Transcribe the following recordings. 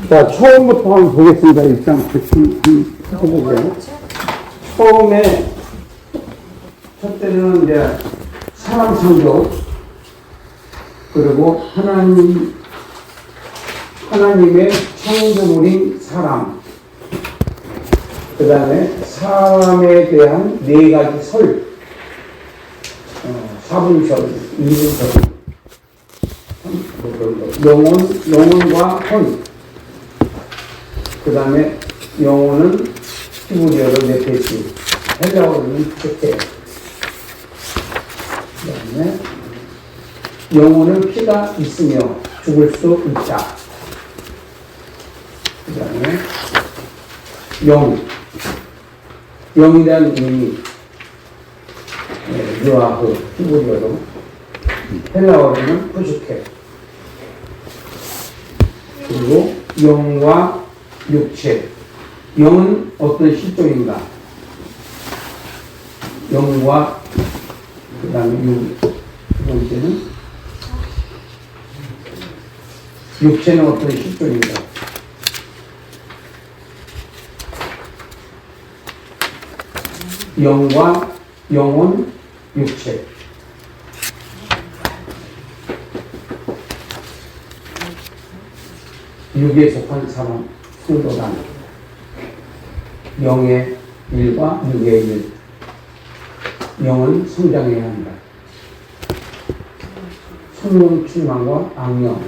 자, 처음부터 한번 보겠습니다. 일단 해보세요. 처음에 첫째는 이제 사람 창조, 그리고 하나님의 창조물인 사람, 그 다음에 사람에 대한 네 가지 설, 사분설, 이분설, 영혼과 혼, 그 다음에 영혼은 히브리어로 네페시, 헬라어로는 테테, 그 다음에 영혼은 피가 있으며 죽을 수 있다. 그 다음에 영에 대한 의미, 유아흐, 히브리어로, 헬라어로는 푸슈케, 그리고 영과 육체. 영은 어떤 실존인가? 영과 그 다음에 두 번째는 육체는 어떤 실존인가? 영과 영혼, 육체. 육에 속한 사람, 성도란. 영의 일과 육의 일. 영은 성장해야 한다. 성령 충만과 악령.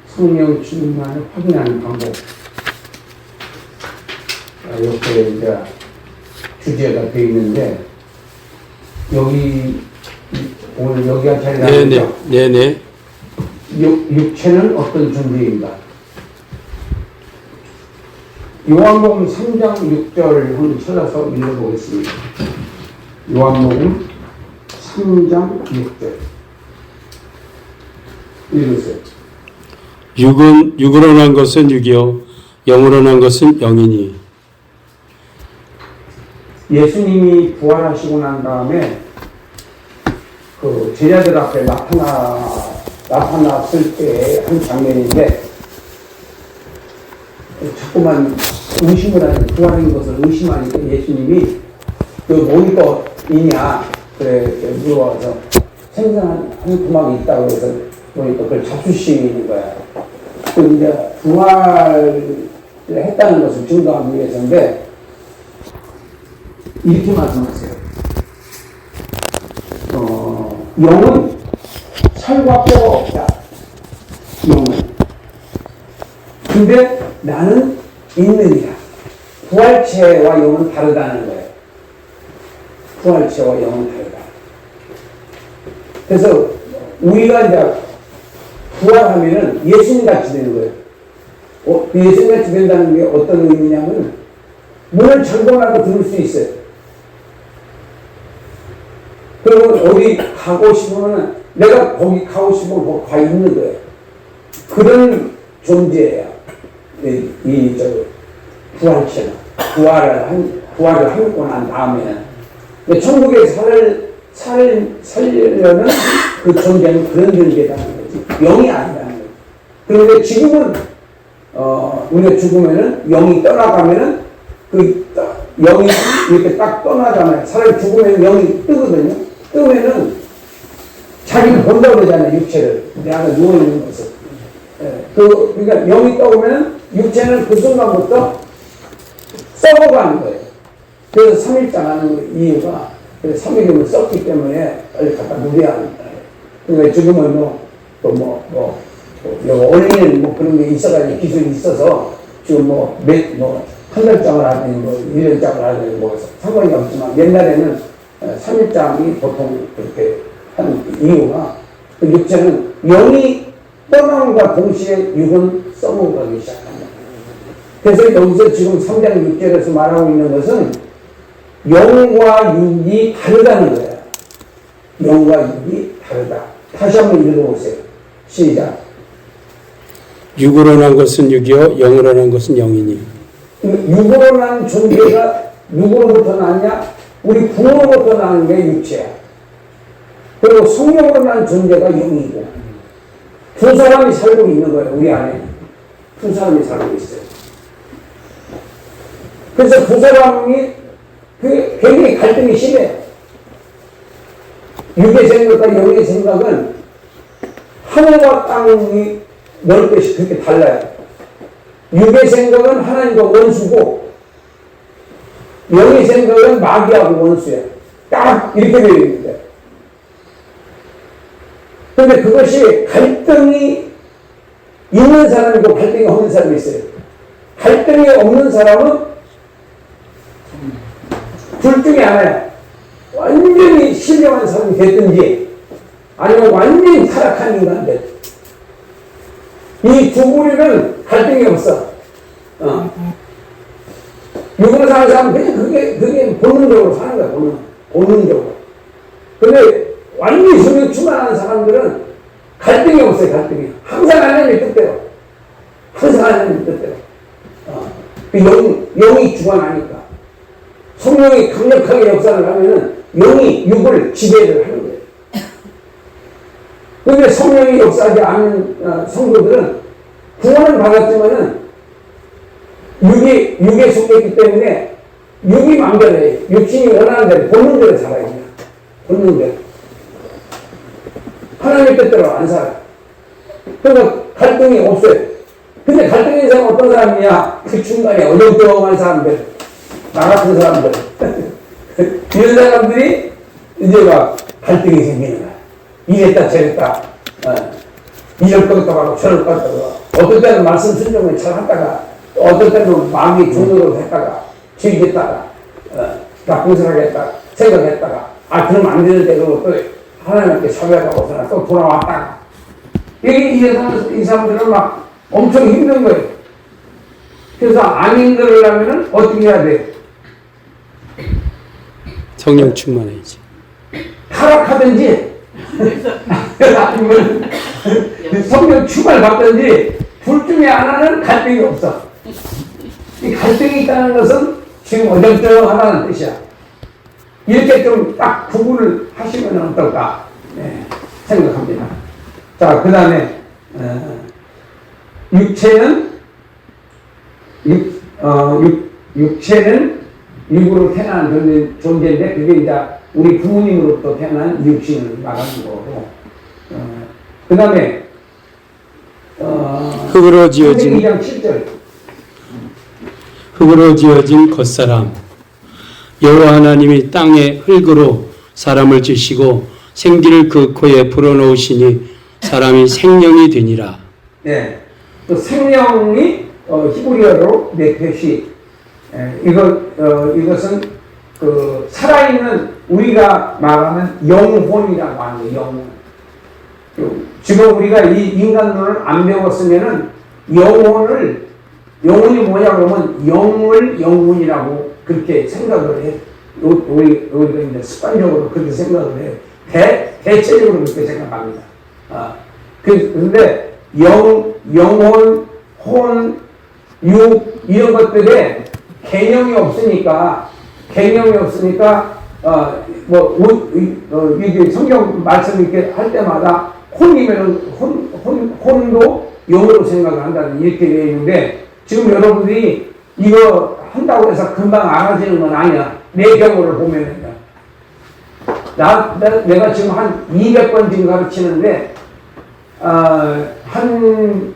성령 충만을 확인하는 방법. 이렇게 이제 주제가 되어 있는데, 오늘 여기가 잘 나오죠? 네네. 육체는 어떤 존재인가? 요한복음 3장 6절을 한번 찾아서 읽어보겠습니다. 요한복음 3장 6절. 읽으세요. 육으로 난 것은 육이요 영으로 난 것은 영이니. 예수님이 부활하시고 난 다음에 그 제자들 앞에 나타났을 때 한 장면인데, 자꾸만 의심을 하는, 부활인 것을 의심하니까 예수님이 그 뭐니까 있냐 그래 물어와서 생선한 한 토막이 있다고 해서 보니까 그걸 잡수시는 거야. 그 이제 부활을 했다는 것을 증거하기 위해서인데, 이렇게 말씀하세요. 영은 살과 뼈가 없다. 영은. 근데 나는 있느니라. 부활체와 영은 다르다는 거예요. 부활체와 영은 다르다. 그래서 우리가 이제 부활하면은 예수님같이 되는 거예요. 예수님같이 된다는 게 어떤 의미냐면, 문을 잠궈놔도 들을 수 있어요. 그러면 어디 가고 싶으면 내가 거기 가고 싶으면 거기 가 있는 거예요. 그런 존재예요. 부활체는. 부활을 하고 난 다음에는. 천국에 살려면 그 존재는 그런 존재라는 거지. 영이 아니라는 거지. 그런데 지금은, 우리가 죽으면은, 영이 떠나가면은, 영이 이렇게 딱 떠나잖아요. 사람이 죽으면 영이 뜨거든요. 뜨면은 자기는 본다고 그러잖아요. 육체를. 내가 누워있는 것을. 그러니까 영이 떠오면은 육체는 그 순간부터 썩어가는 거예요. 그래서 3일장 하는 이유가, 3일이면 썩기 때문에 빨리 갖다 누려야 합니다. 그러니까 지금은 올리는 그런 게 있어가지고 기술이 있어서 지금 한 달장을 하든 1년장을 하든 상관이 없지만, 옛날에는 3일장이 보통 그렇게 하는 이유가, 그 육체는 영이 떠남과 동시에 육은 썩어가기 시작합니다. 그래서 여기서 지금 3장 6절에서 말하고 있는 것은 영과 육이 다르다는 거예요. 영과 육이 다르다. 다시 한번 읽어보세요. 시작. 육으로 난 것은 육이요 영으로 난 것은 영이니. 육으로 난 존재가 누구로부터 났냐? 우리 부모로부터 나는 게 육체야. 그리고 성령으로 난 존재가 영이고, 두 사람이 살고 있는 거예요. 우리 안에 두 사람이 살고 있어요. 그래서 두 사람이 굉장히 갈등이 심해요. 육의 생각과 영의 생각은 하늘과 땅이 넓은 것이 그렇게 달라요. 육의 생각은 하나님과 원수고 영의 생각은 마귀하고 원수예요. 딱 이렇게 되어 있는데, 그런데 그것이 갈등이 있는 사람이고 갈등이 없는 사람이 있어요. 갈등이 없는 사람은 둘 중에 하나야. 완전히 신령한 사람이 됐든지 아니면 완전히 타락한 인간이 됐든지. 이 두 부류는 갈등이 없어. 육으로 사는 사람은 그냥 그게 본능적으로 사는 거야, 본능적으로. 근데 완전히 성령 충만한 사람들은 갈등이 없어요, 갈등이. 항상 하나님의 뜻대로. 항상 하나님의 뜻대로. 영이 주관하니까. 성령이 강력하게 역사를 하면은 영이 육을 지배를 하는 거예요. 그런데 성령이 역사하지 않는 성도들은 구원을 받았지만은 육에 속했기 때문에 육이 망별해요. 육신이 원하는 대로 본능대로 살아야 돼요. 본능대로. 하나님의 뜻대로 안 살아요. 그러니까 갈등이 없어요. 근데 갈등이 있는 사람은 어떤 사람이냐? 그 중간에 어정쩡한 사람들, 나 같은 사람들. 이런 사람들이 이제 막 갈등이 생기는 거야. 이랬다 저랬다. 이럴 것도 하고 저럴 것도 하고. 어떨 때는 말씀 순종을 잘 하다가 어떨 때는 마음이 중도로 했다가 죄짓다가 나쁜 생각 했다가 생각했다가 그러면 안 되는데 그러고 또 하나님께 사회하고 또 돌아왔다가 이 사람들은 막 엄청 힘든 거예요. 그래서 안 힘들으려면 어떻게 해야 돼요? 성령 충만해야지. 타락하든지 아니면 성령 충만을 받든지 둘 중에 하나는 갈등이 없어. 이 갈등이 있다는 것은 지금 어정쩡하다는 뜻이야. 이렇게 좀 딱 구분을 하시면 어떨까 생각합니다. 자, 그 다음에 육체는 육으로 태어난 존재인데 그게 이제 우리 부모님으로부터 태어난 육신을 말하는 거고, 그 다음에 흙으로 지어진 2장 7절 흙으로 지어진 겉사람 여호와 하나님이 땅에 흙으로 사람을 지시고 생기를 그 코에 불어넣으시니 사람이 생명이 되니라. 네, 또 생명이 히브리어로 네페시. 이것은 그 살아있는 우리가 말하는 영혼이라고 하는 거예요. 영혼. 지금 우리가 이 인간론을 안 배웠으면은 영혼이 뭐냐 그러면 영혼이라고 그렇게 생각을 해. 우리가 이제 습관적으로 그렇게 생각을 해요. 대체적으로 그렇게 생각합니다. 그런데 영혼, 혼, 육 이런 것들에 개념이 없으니까 이게 성경 말씀 이렇게 할 때마다 혼이면은 혼도 영으로 생각을 한다는 이렇게 되어 있는데, 지금 여러분들이 이거 한다고 해서 금방 알아지는 건 아니야. 내 경우를 보면은. 내가 지금 한 200번 지금 가르치는데, 한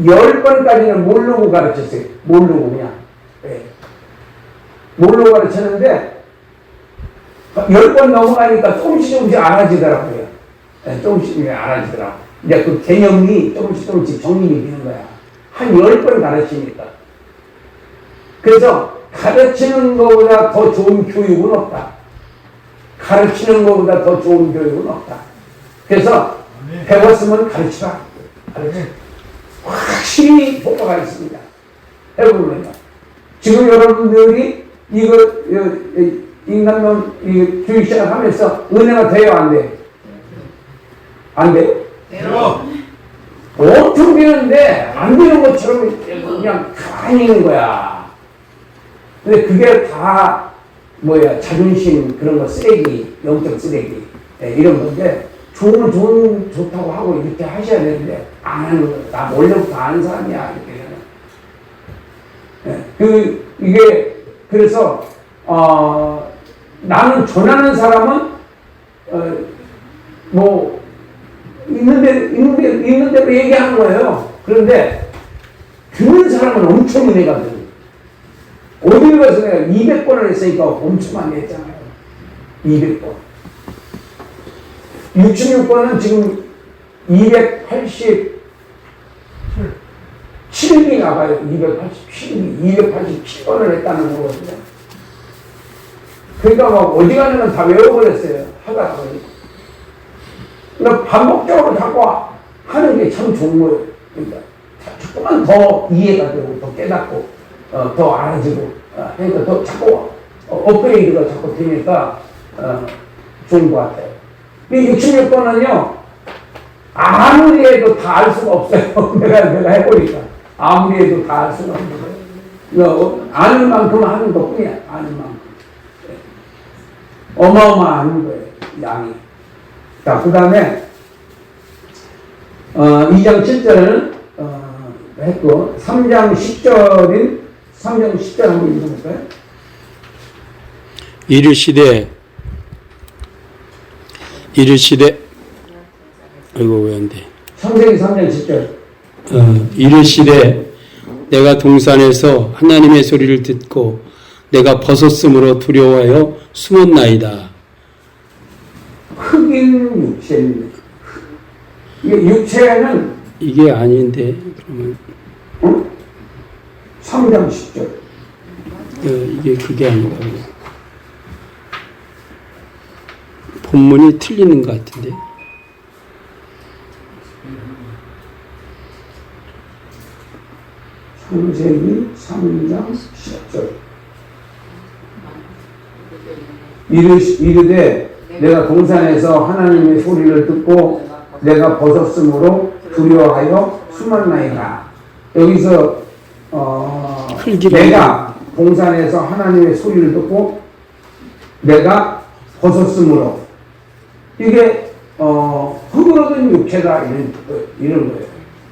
10번까지는 모르고 가르쳤어요. 모르고 그냥. 네. 모르고 가르쳤는데, 10번 넘어가니까 조금씩 알아지더라고요. 네, 조금씩 알아지더라고요. 이제 그 개념이 조금씩 정립이 되는 거야. 한 10번 가르치니까. 그래서 가르치는 것보다 더 좋은 교육은 없다. 가르치는 것보다 더 좋은 교육은 없다. 그래서 배웠으면 가르치라. 확실히 효과가 있습니다. 해보면. 지금 여러분들이 이거 인간론 교육 시작하면서 은혜가 돼요, 안 돼요? 안 돼요? 돼요. 엄청 되는데 안 되는 것처럼 그냥 가만히 있는 거야. 근데 그게 다 자존심 그런 거 쓰레기, 영적 쓰레기 이런 건데, 좋다고 하고 이렇게 하셔야 되는데, 안 하는 거예요. 나 원래부터 아는 사람이야. 이렇게. 이게, 그래서, 나는 전하는 사람은, 있는 대로 얘기하는 거예요. 그런데, 듣는 사람은 엄청 은혜가 돼요. 어딜 가서 내가 200번을 했으니까 엄청 많이 했잖아요. 200번. 66번은 지금 287기 나가요. 287번을 했다는 거거든요. 그러니까 막 어디 가냐면 다 외워버렸어요. 하다가 보니까. 그러니까 반복적으로 자꾸 하는 게 참 좋은 거예요. 그러니까 조금만 더 이해가 되고, 더 깨닫고, 더 알아지고, 그러니까 더 자꾸 업그레이드가 자꾸 되니까 좋은 것 같아요. 이 66번은요, 아무리 해도 다 알 수가 없어요. 내가 해보니까. 아무리 해도 다 알 수가 없는 거예요. 아는 만큼 하는 것 뿐이야. 아는 만큼. 어마어마한 거예요. 양이. 자, 그 다음에, 2장 7절은, 했고, 3장 10절 한번 읽어볼까요? 이르시되, 아이고, 왜 안 돼? 창세기 3장 10절. 이르시되, 내가 동산에서 하나님의 소리를 듣고, 내가 벗었으므로 두려워하여 숨었나이다. 흑인 육체입니다. 육체는 이게 아닌데, 그러면. 3장 10절. 이게 그게 아닌가 보네. 본문이 틀리는 것 같은데. 창세기 3장 10절. 이르되 내가 동산에서 하나님의 소리를 듣고 내가 벗었으므로 두려워하여 숨었나이다. 여기서 내가 동산에서 하나님의 소리를 듣고 내가 벗었으므로, 이게 흙으로 된 육체다, 이런 거예요.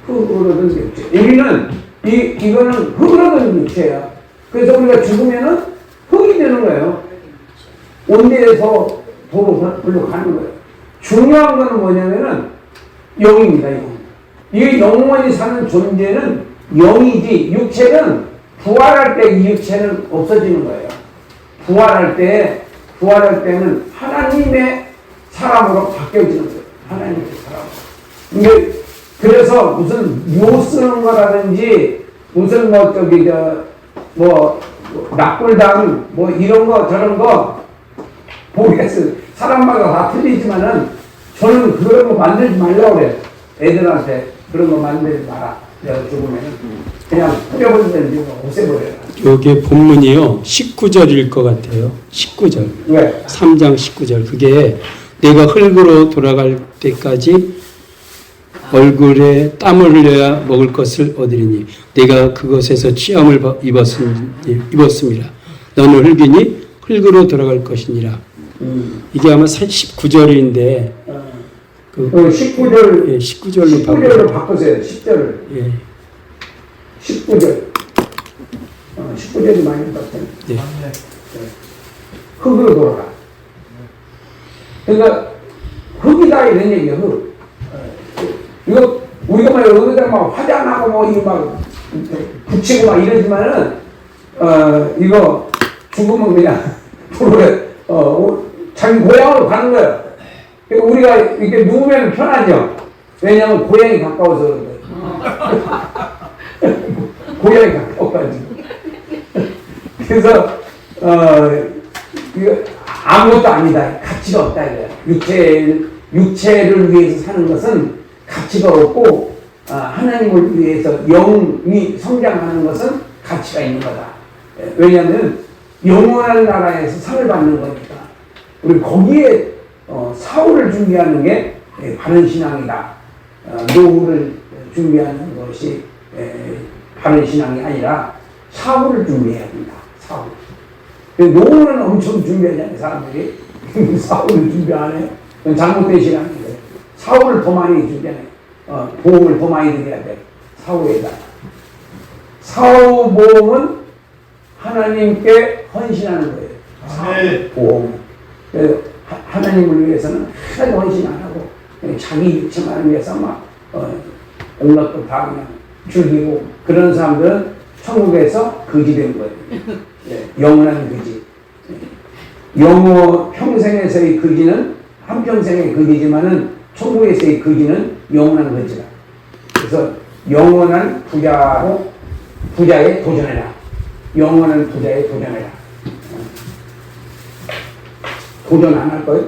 흙으로 된 육체. 여기는 이거는 흙으로 된 육체야. 그래서 우리가 죽으면은 흙이 되는 거예요. 온대에서 도로 가는 거예요. 중요한 거는 뭐냐면은 영입니다. 영. 이 영원히 사는 존재는 영이지, 육체는 부활할 때 이 육체는 없어지는 거예요. 부활할 때는 하나님의 사람으로 바뀌어지는 거예요. 하나님의 사람. 그래서 무슨 묘 쓰는 거라든지, 무슨 낙골당, 이런 거, 저런 거, 모르겠어요. 사람마다 다 틀리지만은, 저는 그런 거 만들지 말라고 그래요. 애들한테 그런 거 만들지 마라. 내가 죽으면은 그냥 뿌려버리든지 없애버려요. 여기 본문이요, 19절일 것 같아요. 19절. 왜? 3장 19절. 그게 내가 흙으로 돌아갈 때까지 얼굴에 땀을 흘려야 먹을 것을 얻으리니 내가 그것에서 취함을 입었습니다. 너는 흙이니 흙으로 돌아갈 것이니라. 이게 아마 19절인데 그 19절, 예, 19절로 바꾸세요. 10절을. 예. 19절. 19절이 많이 바뀌어요. 예. 흙으로 돌아가. 그러니까 흙이다 이런 얘기예요. 흙. 이거 우리가 막 여기다 막 화장하고 이거 막 붙이고 막 이러지만은 이거 죽으면 그냥 도로에 자기 고향으로 가는 거예요. 그러니까 우리가 이렇게 누우면 편하죠. 왜냐하면 고향이 가까워서 그런 거예요. 고향이 가까워가지고. 그래서 이거 아무것도 아니다. 가치가 없다 이거야. 육체를 위해서 사는 것은 가치가 없고, 하나님을 위해서 영이 성장하는 것은 가치가 있는 거다. 왜냐하면 영원한 나라에서 상을 받는 거니까. 우리 거기에 사후를 준비하는 게 바른 신앙이다. 노후를 준비하는 것이 바른 신앙이 아니라 사후를 준비해야 된다. 사후. 노후는 엄청 준비하잖아요, 사람들이. 사후를 준비 안 해요. 그건 잘못된 신앙이에요. 사후를 더 많이 주잖아요. 보험을 더 많이 드려야 돼. 사후에다. 사후 보험은 하나님께 헌신하는 거예요. 사후 보험. 그래서 하나님을 위해서는 하나도 헌신 안 하고 그냥 자기 육체만을 위해서 막 온갖 것다 그냥 즐기고 그런 사람들은 천국에서 거지 된 거예요. 영원한 거지. 영어 평생에서의 거지는 한평생의 거지지만은 천국에서의 거지는 영원한 거지다. 그래서 영원한 부자에 도전해라. 영원한 부자에 도전해라. 도전 안 할 거예요?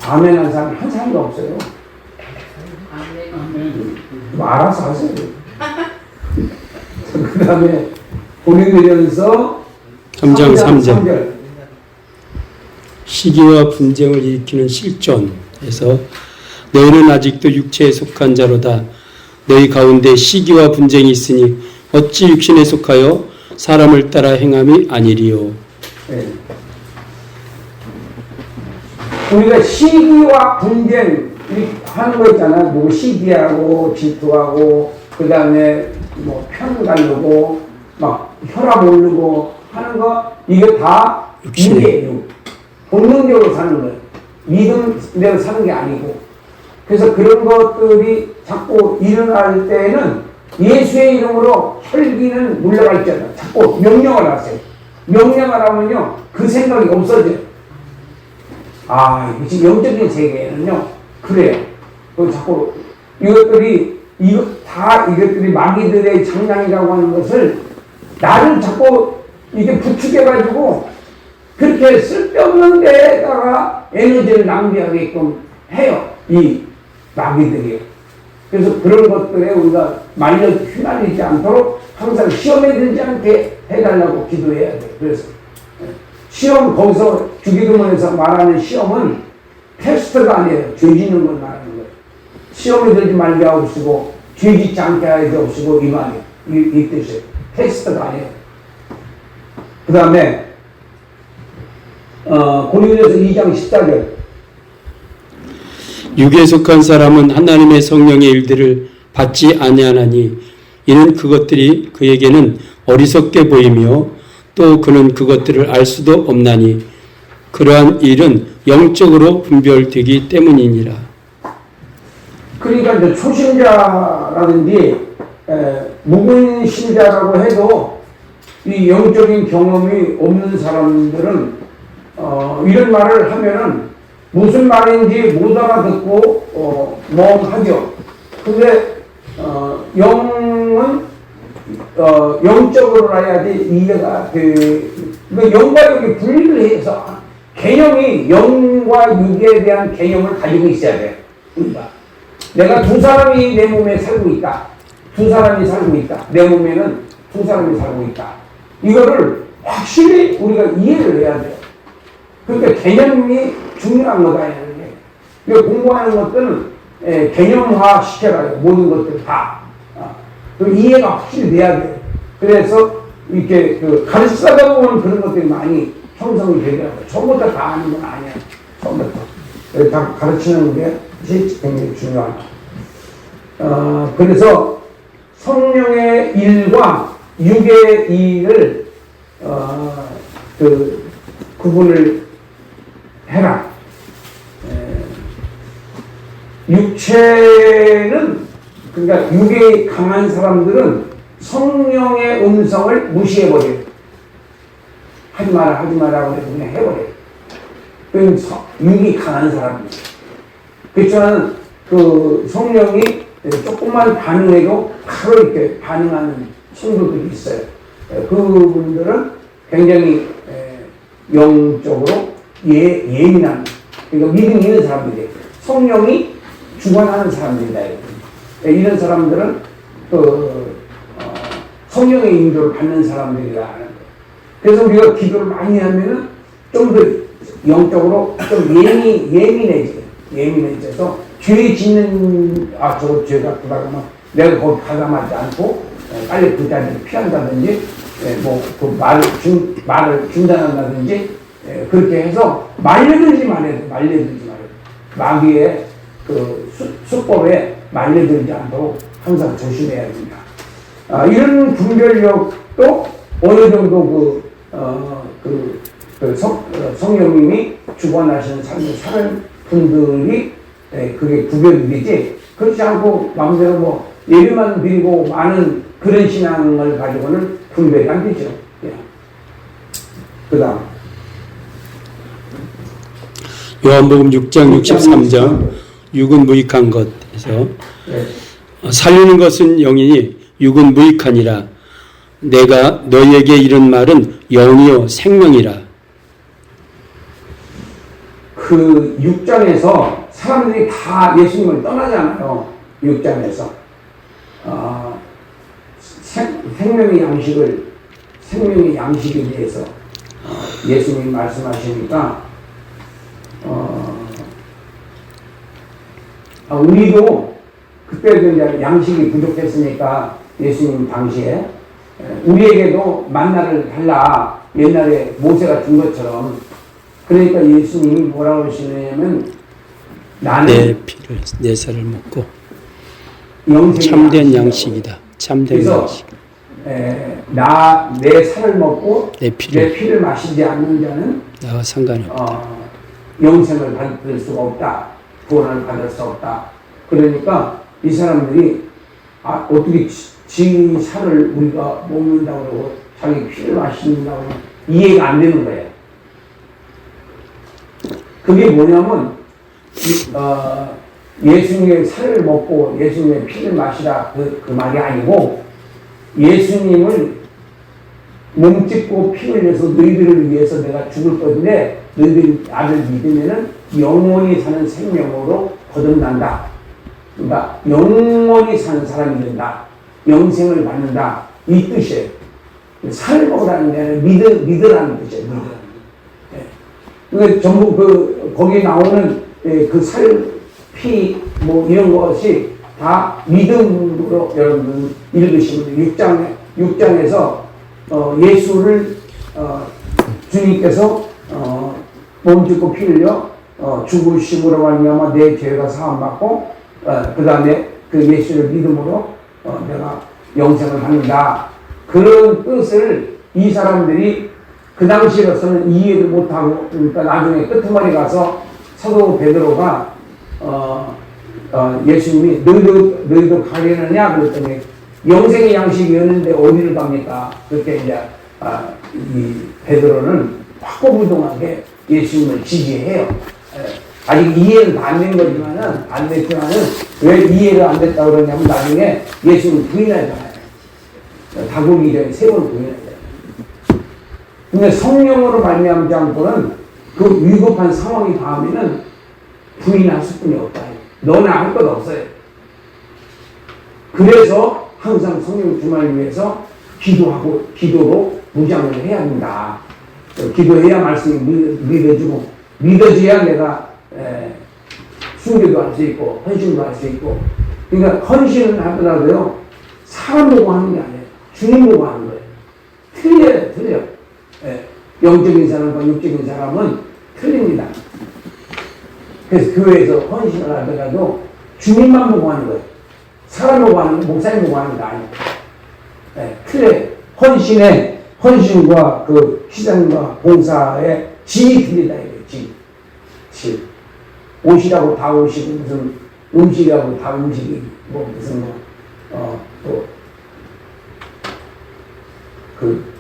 아멘 한 사람 한 사람도 없어요. 뭐 알아서 하세요. 그 다음에 고린도전서 3장 3절 시기와 분쟁을 일으키는 실존에서 너희는 아직도 육체에 속한 자로다. 너희 가운데 시기와 분쟁이 있으니 어찌 육신에 속하여 사람을 따라 행함이 아니리요. 네. 우리가 시기와 분쟁 하는 거 있잖아. 뭐 시기하고 질투하고 그 다음에 뭐 편가르고 막 혈압 오르고 하는 거 이게 다 육이에요. 본능적으로 사는 거예요. 믿음대로 사는 게 아니고. 그래서 그런 것들이 자꾸 일어날 때에는 예수의 이름으로 혈기는 물러갈 때다. 자꾸 명령을 하세요. 명령을 하면요 그 생각이 없어져요. 지금 영적인 세계에는요 그래요. 자꾸 이것들이 마귀들의 장난이라고 하는 것을 나를 자꾸 이게 부추겨가지고 그렇게 쓸데없는 데다가 에너지를 낭비하게끔 해요. 이 마귀들이요. 그래서 그런 것들에 우리가 말려 휘말리지 않도록 항상 시험에 들지 않게 해달라고 기도해야 돼요. 그래서 시험 거기서 주기도문에서 말하는 시험은 테스트가 아니에요. 죄 짓는 걸 말하는 거예요. 시험에 들지 말게 하옵시고 죄 짓지 않게 하게 하옵시고 이 말이에요. 이 뜻이에요. 테스트가 아니에요. 그 다음에 고린도전서 2장 14절 육에 속한 사람은 하나님의 성령의 일들을 받지 아니하나니 이는 그것들이 그에게는 어리석게 보이며 또 그는 그것들을 알 수도 없나니 그러한 일은 영적으로 분별되기 때문이니라. 그러니까 이제 초신자라든지 묵은 신자라고 해도 이 영적인 경험이 없는 사람들은 이런 말을 하면은 무슨 말인지 못 알아듣고 멍하죠. 근데 영은 영적으로 해야지 이해가 그러니까 영과 육이 분리를 해서 개념이 영과 육에 대한 개념을 가지고 있어야 돼. 그러니까 내가 두 사람이 내 몸에 살고 있다. 두 사람이 살고 있다. 내 몸에는 두 사람이 살고 있다. 이거를 확실히 우리가 이해를 해야 돼요. 그러니까 개념이 중요한 거다. 이거 공부하는 것들은 개념화 시켜라. 모든 것들 다. 이해가 확실히 돼야 돼요. 그래서 이렇게 가르치다 보면 그런 것들이 많이 형성이 되더라고요. 처음부터 다 아는 건 아니에요. 처음부터. 다 가르치는 게 굉장히 중요하다. 그래서 성령의 일과 육의 일을 구분을 해라. 육체는 그러니까 육이 강한 사람들은 성령의 음성을 무시해버려요. 하지 마라 하고 그냥 해버려요. 그건 육이 강한 사람이에요. 그렇지만 그 성령이 조금만 반응해도 바로 이렇게 반응하는 성도들이 있어요. 그분들은 굉장히 영적으로 예민한, 그러니까 믿음이 있는 사람들이에요. 성령이 주관하는 사람들이다. 이런 사람들은 성령의 인도를 받는 사람들이라는 거예요. 그래서 우리가 기도를 많이 하면은 좀 더 영적으로 좀 예민해져서 죄 짓는, 저거 죄가 그다 그러면 내가 거기 가담하지 않고 빨리 그 자리를 피한다든지, 말을 중단한다든지, 그렇게 해서 말려들지 말아야 돼. 말려들지 말아야 돼. 마귀의 그 수법에 말려들지 않도록 항상 조심해야 됩니다. 이런 분별력도 어느 정도 성령님이 주관하시는 삶을 사는 분들이 그게 구별이 되지, 그렇지 않고 마음대로 뭐 예배만 드리고 많은 그런 신앙을 가지고는 분별이 안 되죠. 그 다음 요한복음 6장 63절 육은 무익한 것에서 살리는 것은 영이니 육은 무익하니라. 내가 너희에게 이른 말은 영이요 생명이라. 그 6장에서 사람들이 다 예수님을 떠나잖아요. 6장에서 생명의 양식에 대해서 예수님이 말씀하시니까 우리도 그때도 이제 양식이 부족했으니까 예수님 당시에 우리에게도 만나를 달라, 옛날에 모세가 준 것처럼. 그러니까 예수님이 뭐라고 하시냐면 나는 내 피를 내 살을 먹고 영생의 참된 양식이라고. 양식이다. 참된 그래서 양식. 내 살을 먹고 내 피를 마시지 않는 자는 나와 상관없다. 영생을 받을 수가 없다. 구원을 받을 수 없다. 그러니까 이 사람들이 어떻게 지 살을 우리가 먹는다고 그러고 자기 피를 마신다고 하면 이해가 안 되는 거예요. 그게 뭐냐면 예수님의 살을 먹고 예수님의 피를 마시라 그 말이 아니고, 예수님을 몸짓고 피 흘려서 너희들을 위해서 내가 죽을 건데 너희들이 나를 믿으면은 영원히 사는 생명으로 거듭난다. 그러니까 영원히 사는 사람이 된다. 영생을 받는다. 이 뜻이에요. 살을 먹으라는 게 아니라 믿으라는 뜻이에요. 그러니까 전부 거기에 나오는 그 살, 피, 뭐 이런 것이 다 믿음으로 여러분 읽으시면 6장에서 예수를 주님께서 몸짓고 피 흘려 죽으심으로 말미암아 내 죄가 사함받고 그 다음에 그 예수를 믿음으로 내가 영생을 받는다. 그런 뜻을 이 사람들이 그 당시로서는 이해를 못하고, 그러니까 나중에 끄트머리 가서 사도 베드로가 예수님이 너희도 가려느냐 그랬더니 영생의 양식이었는데 어디를 갑니까? 그렇게 이제 이 베드로는 확고부동하게 예수님을 지지해요. 아직 이해는 안 된 거지만은, 안 됐지만은, 왜 이해가 안 됐다고 그러냐면, 나중에 예수님을 부인하잖아요. 다구기 전에 세 번 부인하잖아요. 근데 성령으로 말미암지 않고는 그 위급한 상황이 닿으면은 부인할 수뿐이 없다. 너나 할 것 없어요. 그래서 항상 성령 주만을 위해서 기도로 무장을 해야 된다. 기도해야 말씀이 믿어지고, 믿어져야 내가 순교도 할 수 있고 헌신도 할 수 있고. 그러니까 헌신을 하더라도요, 사람 보고 하는 게 아니에요. 주님 보고 하는 거예요. 틀려. 영적인 사람과 육적인 사람은 틀립니다. 그래서 교회에서 헌신을 하더라도 주님만 보고 하는 거예요. 사람 보고 하는 거, 목사님 보고 하는 거 아니에요. 틀려요. 헌신과 그 희생과 봉사의 질이 틀리다 이거예요. 질. 옷이라고 다 옷이고, 무슨 음식이라고 다 음식이,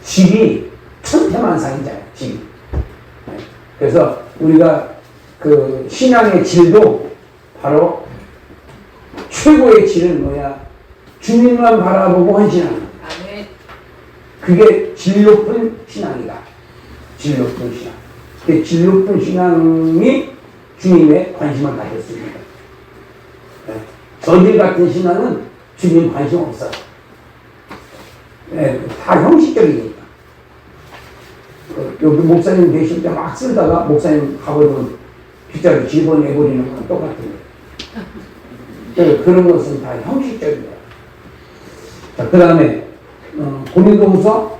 질이 천태만상이잖아요. 질이. 그래서 우리가 그 신앙의 질도 바로 최고의 질은 뭐야? 주님만 바라보고 헌신하는 거야. 그게 질 높은 신앙이다. 질 높은 신앙. 그 질 높은 신앙이 주님의 관심을 가졌습니다. 저질 같은 신앙은 주님 관심 없어요. 다 형식적이니까. 여기 목사님 계실 때 막 쓰다가 목사님 가버리면 빗자루 집어내버리는 건 똑같은 거예요. 그런 것은 다 형식적인 거예요. 자, 그 다음에 고린도후서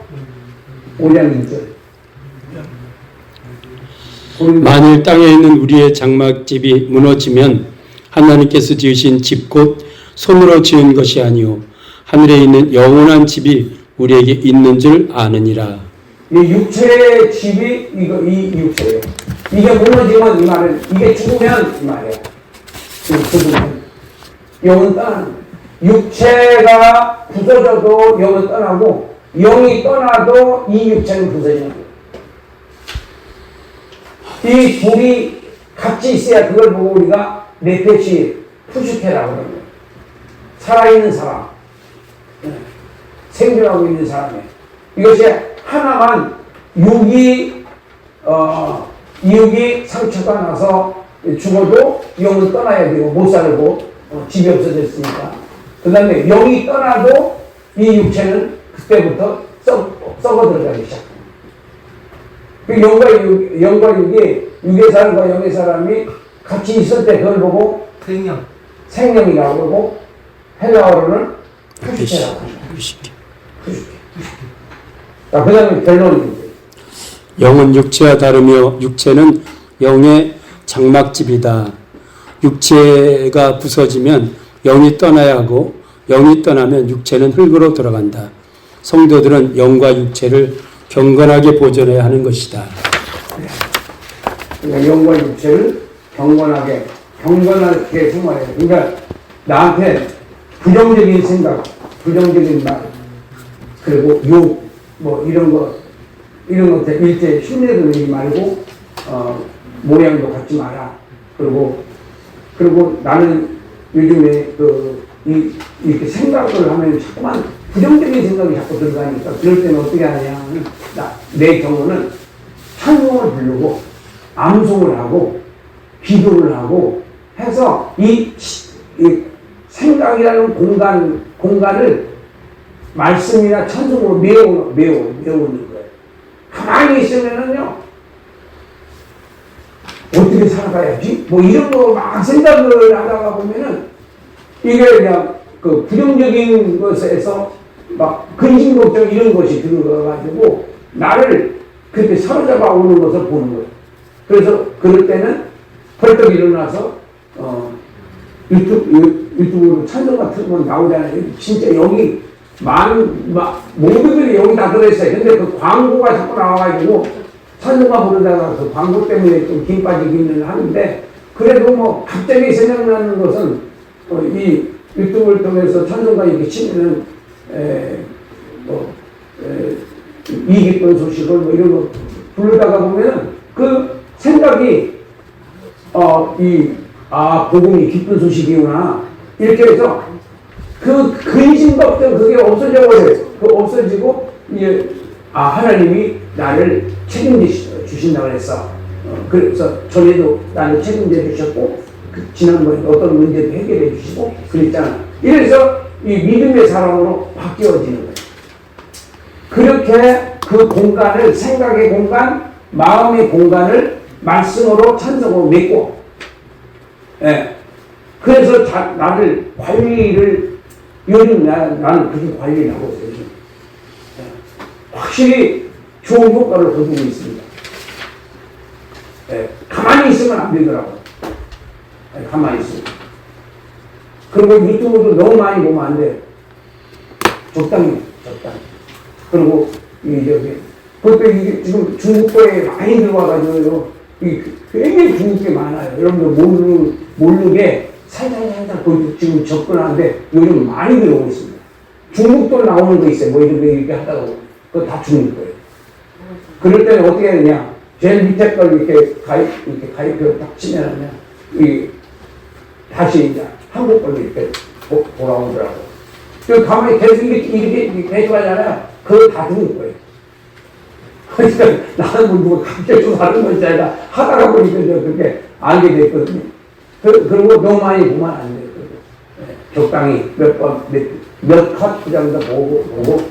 5장 1절. 만일 땅에 있는 우리의 장막집이 무너지면 하나님께서 지으신 집 곧 손으로 지은 것이 아니요 하늘에 있는 영원한 집이 우리에게 있는 줄 아느니라. 이 육체의 집이 이 육체예요. 이게 무너지면 이 말은 이게 죽으면 이 말이에요. 죽으면 영은 떠나는 거예요. 육체가 부서져도 영은 떠나고 영이 떠나도 이 육체는 부서지는 거예요. 이 둘이 같이 있어야 그걸 보고 우리가 네페시 푸슈케라고 하는 거예요. 살아있는 사람, 생존하고 있는 사람이에요. 이것이 하나만 육이 상처가 나서 죽어도 영은 떠나야 되고 못 살고 집이 없어졌으니까. 그 다음에 영이 떠나도 이 육체는 그때부터 썩어 들어가기 시작합니다. 그 영과 육이 육의 사람과 영의 사람이 같이 있을 때 그걸 보고 생명이라고 하고 헬라어로는 푸시케라고 합니다. 자, 그 다음에 결론입니다. 영은 육체와 다르며 육체는 영의 장막집이다. 육체가 부서지면 영이 떠나야 하고 영이 떠나면 육체는 흙으로 돌아간다. 성도들은 영과 육체를 경건하게 보존해야 하는 것이다. 그러니까 영과 육체를 경건하게 품어야 돼. 그러니까 나한테 부정적인 생각, 부정적인 말, 그리고 욕, 뭐 이런 것 일제 흉내도 내지 말고 모양도 갖지 마라. 그리고 나는 요즘에 이렇게 생각을 하면 자꾸만 부정적인 생각이 자꾸 들어가니까 그럴 때는 어떻게 하냐. 내 경우는 찬송을 부르고 암송을 하고 기도를 하고 해서 이 생각이라는 공간을 말씀이나 찬송으로 메우는 거예요. 가만히 있으면은요, 어떻게 살아가야지? 뭐 이런 거 막 생각을 하다가 보면은 이게 그냥 그 부정적인 것에서 막 근심 걱정 이런 것이 들어가가지고 나를 그렇게 사로잡아 오는 것을 보는 거예요. 그래서 그럴 때는 벌떡 일어나서 유튜브로 찬송 같은 거 나오잖아요. 진짜 여기 모두들이 여기 다 들어있어요. 근데 그 광고가 자꾸 나와가지고 찬송가 부르다가 그 광고 때문에 좀 힘 빠지기는 하는데, 그래도 뭐 갑자기 생각나는 것은 이 유튜브를 통해서 찬송가 이렇게 치면은 이 기쁜 소식을 뭐 이런 거 부르다가 보면은 그 생각이 복음이 기쁜 소식이구나 이렇게 해서 그 근심 걱정 그게 없어져 버려요. 그 없어지고 이제 하나님이 나를 책임져 주신다고 했어. 그래서 전에도 나를 책임져 주셨고 지난번에 어떤 문제도 해결해 주시고 그랬잖아. 이래서 이 믿음의 사람으로 바뀌어지는 거예요. 그렇게 그 공간을, 생각의 공간, 마음의 공간을 말씀으로 찬송으로 맺고, 그래서 나를 관리를, 요즘 나는 그렇게 관리를 하고 있어요. 확실히 좋은 효과를 거두고 있습니다. 가만히 있으면 안 되더라고요. 가만히 있으면. 그리고 유튜브도 너무 많이 보면 안 돼요. 적당히. 그리고 그것도 이게 지금 중국어에 많이 들어와가지고요. 굉장히 중국계 많아요. 여러분들 모르게 살짝 지금 접근하는데 요즘 많이 들어오고 있습니다. 중국도 나오는 거 있어요. 뭐 이렇게 하다가 그거 다 중국 거예요. 그럴 때는 어떻게 해야 되냐? 제일 밑에 걸 이렇게 가입표 딱 치면은요, 다시 이제 한국 걸로 이렇게 돌아오더라고요. 그 가만히 계속 이렇게 계속 하잖아요. 그거 다 중국 거예요. 그러니까 나는 뭐 누가 갑자기 다른 건지 아니라 하다가 보니까 그렇게 알게 됐거든요. 그런 거 너무 많이 보면 안 돼요. 적당히 몇 컷 그 정도 보고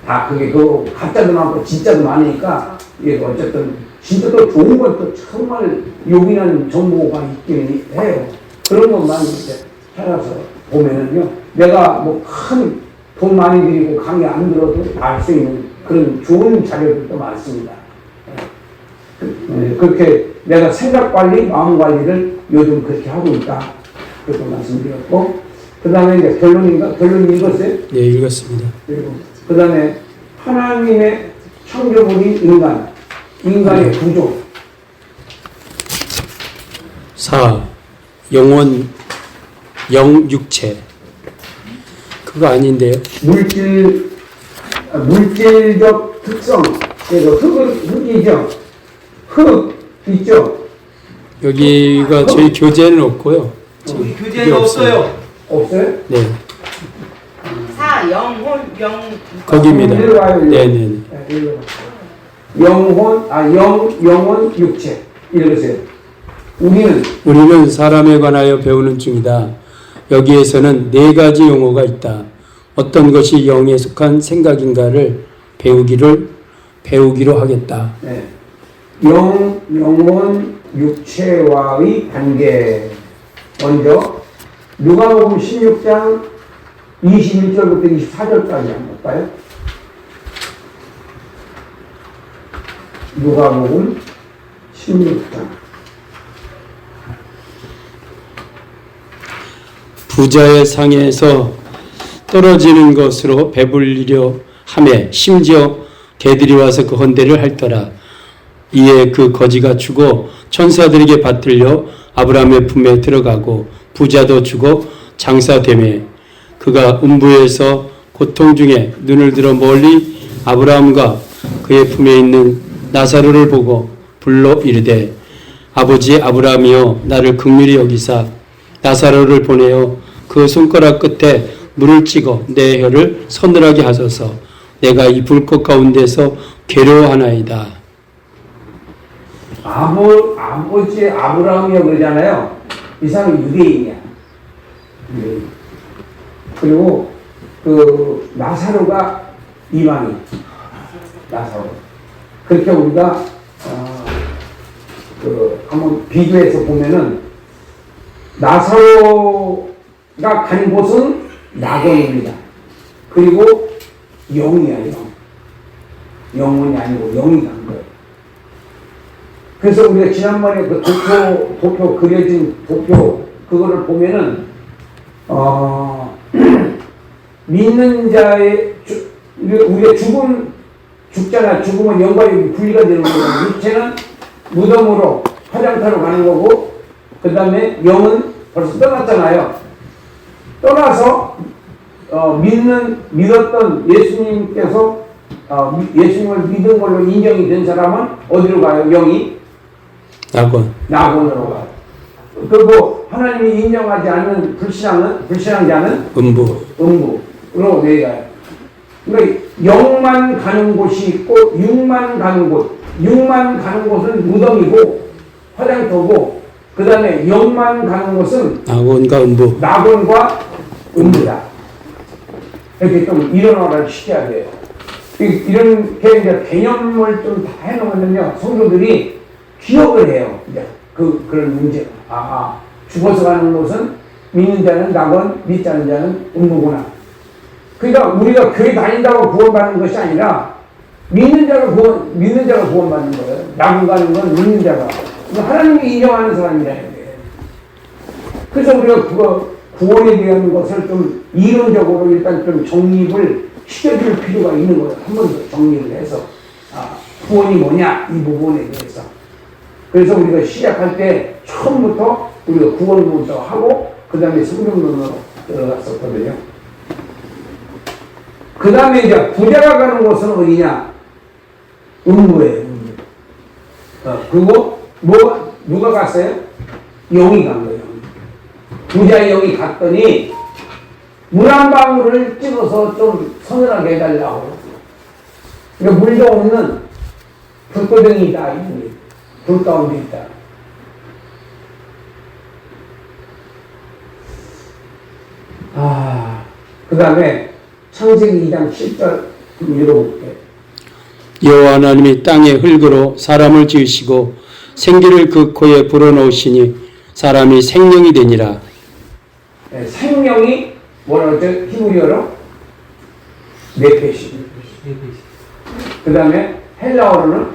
다 그게 그 가짜도 많고 진짜도 많으니까 이게 어쨌든 진짜 또 좋은 것도 정말 요긴한 정보가 있기는 해요. 그런 것만 이렇게 찾아서 보면은요, 내가 뭐 큰 돈 많이 들이고 강의 안 들어도 알 수 있는 그런 좋은 자료들도 많습니다. 그렇게 내가 생각 관리, 마음 관리를 요즘 그렇게 하고 있다. 그렇게 말씀드렸고, 그 다음에 이제 결론 읽었어요? 네, 읽었습니다. 그리고 그 다음에 하나님의 창조물인 인간의 구조. 4. 영혼, 영육체. 그거 아닌데요. 물질적 특성. 그래서 흙이죠. 흙 있죠. 여기가 저희 교재는 없고요. 우리 교재에 없어요. 없어요? 네, 사, 영혼, 영. 거기입니다. 읽어봐요. 네네. 영혼, 육체. 읽으세요. 우리는 사람에 관하여 배우는 중이다. 여기에서는 네 가지 용어가 있다. 어떤 것이 영에 속한 생각인가를 배우기로 하겠다. 네. 영혼, 육체와의 관계. 먼저 누가복음 16장 21절부터 24절까지 한번 볼까요? 누가복음 16장. 부자의 상에서 떨어지는 것으로 배불리려 하매 심지어 개들이 와서 그 헌대를 핥더라. 이에 그 거지가 죽어 천사들에게 받들려 아브라함의 품에 들어가고 부자도 죽어 장사되매 그가 음부에서 고통 중에 눈을 들어 멀리 아브라함과 그의 품에 있는 나사로를 보고 불러 이르되 아버지 아브라함이여 나를 긍휼히 여기사 나사로를 보내어 그 손가락 끝에 물을 찍어 내 혀를 서늘하게 하소서. 내가 이 불꽃 가운데서 괴로워하나이다. 아버지 아브라함이라고 그러잖아요. 이 사람은 유대인이야. 유대인. 그리고 그 나사로가 이방인. 나사로. 그렇게 우리가 한번 비교해서 보면은 나사로가 간 곳은 낙원입니다. 그리고 영이야, 영. 영혼이 아니고 영이 간 거예요. 그래서 우리가 지난번에 그 도표 그려진 도표 그거를 보면은 믿는 자의 우리가 죽잖아. 죽으면 영과 육이 분리가 되는 거예요. 육체는 무덤으로 화장터로 가는 거고 그 다음에 영은 벌써 떠났잖아요. 떠나서 믿었던 예수님께서 예수님을 믿은 걸로 인정이 된 사람은 어디로 가요? 영이? 낙원으로 가요. 그리고 하나님이 인정하지 않는 불신앙자는 음부로 내려가요. 그러니까 영만 가는 곳이 있고 육만 가는 곳. 육만 가는 곳은 무덤이고 화장터고 그 다음에 영만 가는 곳은 낙원과 음부다. 이렇게 좀 일어나를 시켜야 돼요. 이런 이제 개념을 좀 다 해놓으면요, 성도들이 기억을 해요. 이제 그런 문제. 죽어서 가는 곳은 믿는 자는 낙원, 믿지 않는 자는 음부구나. 그러니까 우리가 교회 다닌다고 구원받는 것이 아니라 믿는 자가 구원받는 거예요. 낙원 가는 건 믿는 자가. 하나님이 인정하는 사람이라는 거예요. 그래서 우리가 구원에 대한 것을 좀 이론적으로 일단 좀 정립을 시켜줄 필요가 있는 거예요. 한 번 더 정리를 해서. 구원이 뭐냐? 이 부분에 대해서. 그래서 우리가 시작할 때 처음부터 우리가 구원부터 하고 그 다음에 성경론으로 들어갔었거든요. 그 다음에 이제 부자가 가는 곳은 어디냐? 음부예요. 그리고 누가 갔어요? 영이 간 거예요. 부자의 영이 갔더니 물 한 방울을 찍어서 좀 서늘하게 해달라고. 그러니까 물도 없는 불고등이 있다. 불 가운데 있다. 그 다음에 창세기 2장 10절 읽어볼게요. 여호와 하나님이 땅의 흙으로 사람을 지으시고 생기를 그 코에 불어넣으시니 사람이 생명이 되니라. 네, 생명이 뭐라고 했죠? 히브리어로? 네페시. 그 다음에 헬라어로는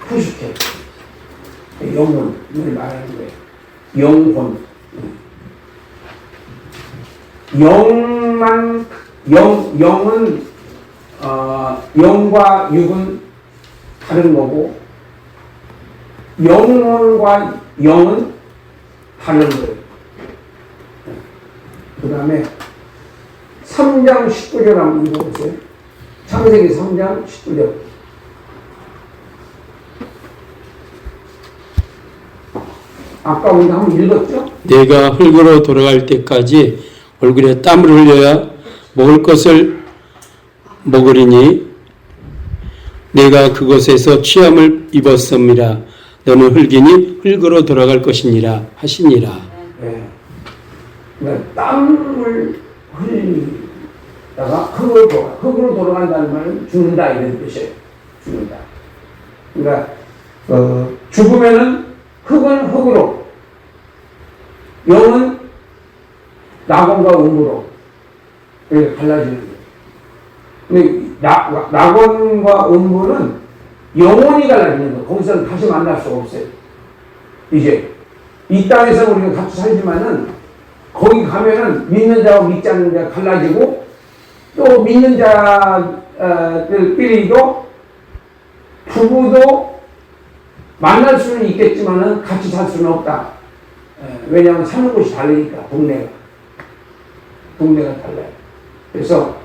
푸시케. 영혼을 말하는 거예요. 영혼. 영은 영과 육은 다른 거고, 영혼과 영은 다른 거예요. 그 다음에 3장 19절 한번 읽어보세요. 창세기 3장 19절. 아까 우리가 한번 읽었죠? 내가 흙으로 돌아갈 때까지 얼굴에 땀을 흘려야 먹을 것을 먹으리니 내가 그곳에서 취함을 입었음이라. 너는 흙이니 흙으로 돌아갈 것이니라 하시니라. 네. 그러니까 땀을 흘리다가 흙으로 돌아간다는 말은 죽는다 이런 뜻이에요. 죽는다. 그러니까 죽으면은 흙은 흙으로, 영은 낙원과 음으로 이렇게 갈라지는 거예요. 근데 낙원과 음부는 영원히 갈라지는 거예요. 거기서는 다시 만날 수가 없어요. 이제 이 땅에서 우리가 같이 살지만은 거기 가면은 믿는 자와 믿지 않는 자가 갈라지고, 또 믿는 자들끼리도 부부도 만날 수는 있겠지만은 같이 살 수는 없다. 왜냐하면 사는 곳이 다르니까. 동네가 달라요. 그래서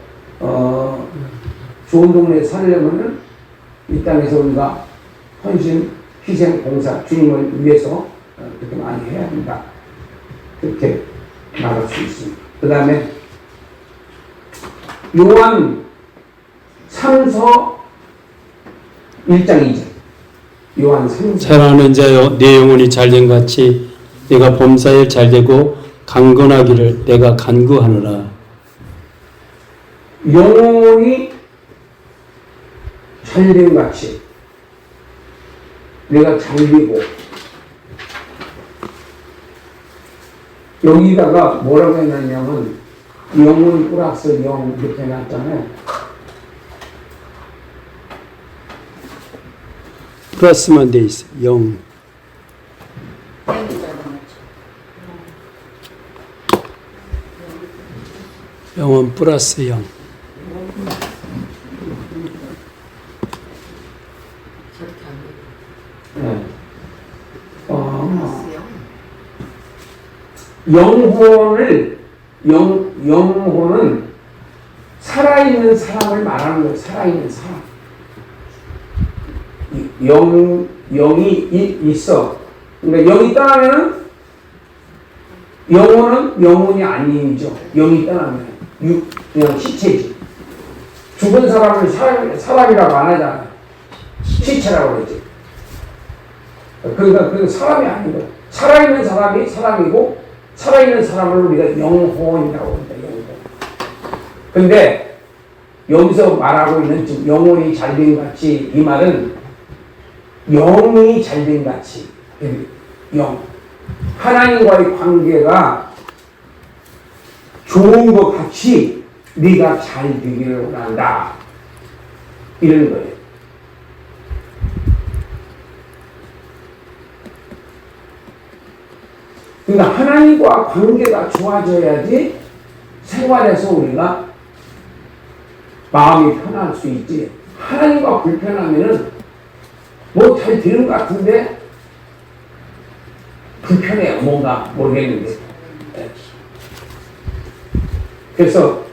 좋은 동네에 살려면은 이 땅에서 우리가 헌신, 희생, 봉사, 주님을 위해서 그렇게 많이 해야 된다. 그렇게 말할 수 있습니다. 그 다음에 요한 3서 1장 2절. 요한 3서. 사랑하는 자여, 내 영혼이 잘된 같이 내가 범사에 잘되고 강건하기를 내가 간구하노라. 영혼이 잘된 같이 내가 잘되고, 여기다가 뭐라고 해놨냐면 영혼 플러스 영 이렇게 해놨잖아요. 플러스만 돼 있어. 영. 영원 플러스 영. 네. 영혼은 살아있는 사람을 말하는 거예요. 살아있는 사람. 영이 있어. 그러니까 영이 떠나면은 영혼은 영혼이 아니죠. 영이 떠나면 그냥 시체지. 죽은 사람을 사람이라고 안 하잖아요. 시체라고 그러지. 그러니까 그 사람이 아니고, 살아있는 사람이 사람이고, 살아있는 사람을 우리가 영혼이라고 합니다. 영혼. 근데 여기서 말하고 있는 지금 영혼이 잘된 같이, 이 말은 영이 잘된 같이, 영. 하나님과의 관계가 좋은 것 같이 네가 잘 되기를 원한다. 이런 거예요. 그러니까 하나님과 관계가 좋아져야지 생활에서 우리가 마음이 편할 수 있지. 하나님과 불편하면은 뭐 잘 되는 것 같은데 불편해요. 뭔가 모르겠는데. 그래서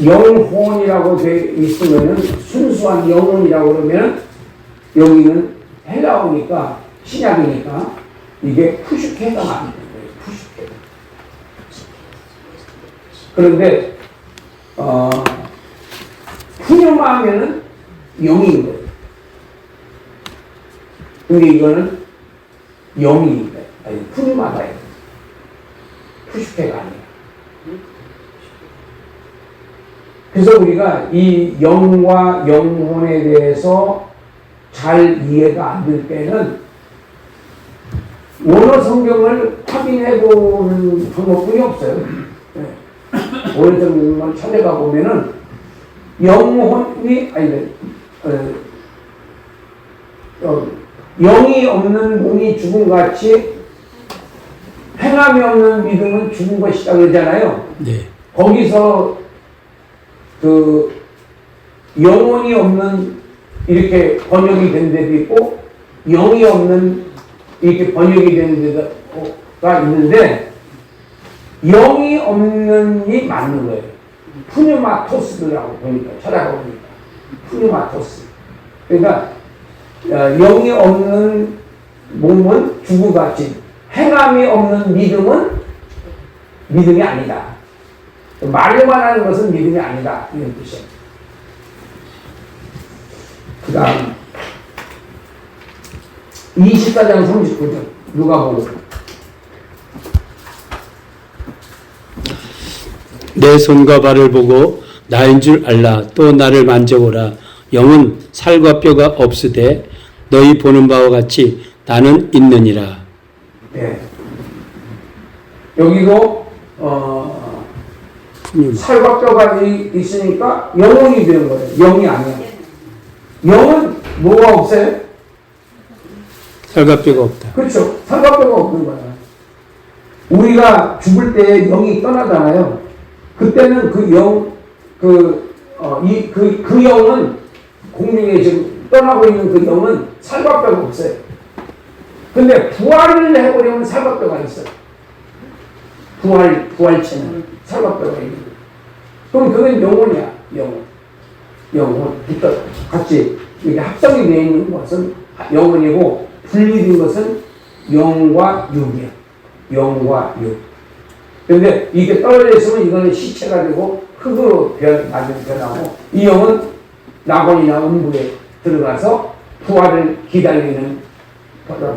영혼이라고 돼 있으면은, 순수한 영혼이라고 그러면 여기는 헬라어니까, 신약이니까 이게 푸슈케가 많이 되는 거예요. 푸슈케. 그런데 푸념하면은 영인 거예요. 근데 이거는 영인 거예요. 아니, 푸념하다예요. 푸슈케가 아니에요. 그래서 우리가 이 영과 영혼에 대해서 잘 이해가 안 될 때는 원어 성경을 확인해 보는 방법뿐이 없어요. 원어 성경을 찾아가 보면은 영혼이, 영이 없는 몸이 죽은 것 같이 행함이 없는 믿음은 죽은 것이다 그러잖아요. 네. 거기서 그 영혼이 없는 이렇게 번역이 된 데도 있고 영이 없는 이렇게 번역이 된 데가 있는데 영이 없는이 맞는 거예요. 푸뉴마토스라고 보니까 찾아보니까 푸뉴마토스. 그러니까 영이 없는 몸은 죽음같이 행함이 없는 믿음은 믿음이 아니다. 말로만 하는 것은 믿음이 아니다. 이런 뜻이에요. 그 다음 24장 39절 누가복음. 내 손과 발을 보고 나인 줄 알라. 또 나를 만져보라. 영은 살과 뼈가 없으되 너희 보는 바와 같이 나는 있느니라. 네. 여기도 살과 뼈가 있으니까 영혼이 되는 거예요. 영이 아니야. 영은 뭐가 없어요? 살과 뼈가 없다. 그렇죠. 살과 뼈가 없는 거야. 우리가 죽을 때 영이 떠나잖아요. 그때는 그 영은 공중에 지금 떠나고 있는 그 영은 살과 뼈가 없어요. 근데 부활을 해보려면 살과 뼈가 있어요. 부활체는 살과 뼈가 있는 거예요. 그럼 그건 영혼이야. 영혼. 같이 이렇게 합성이 되어 있는 것은 영혼이고 분리된 것은 영과 육이야. 영과 육. 근데 이게 떨어져 있으면 이거는 시체가 되고 흙으로 변하고 이 영은 낙원이나 음부에 들어가서 부활을 기다리는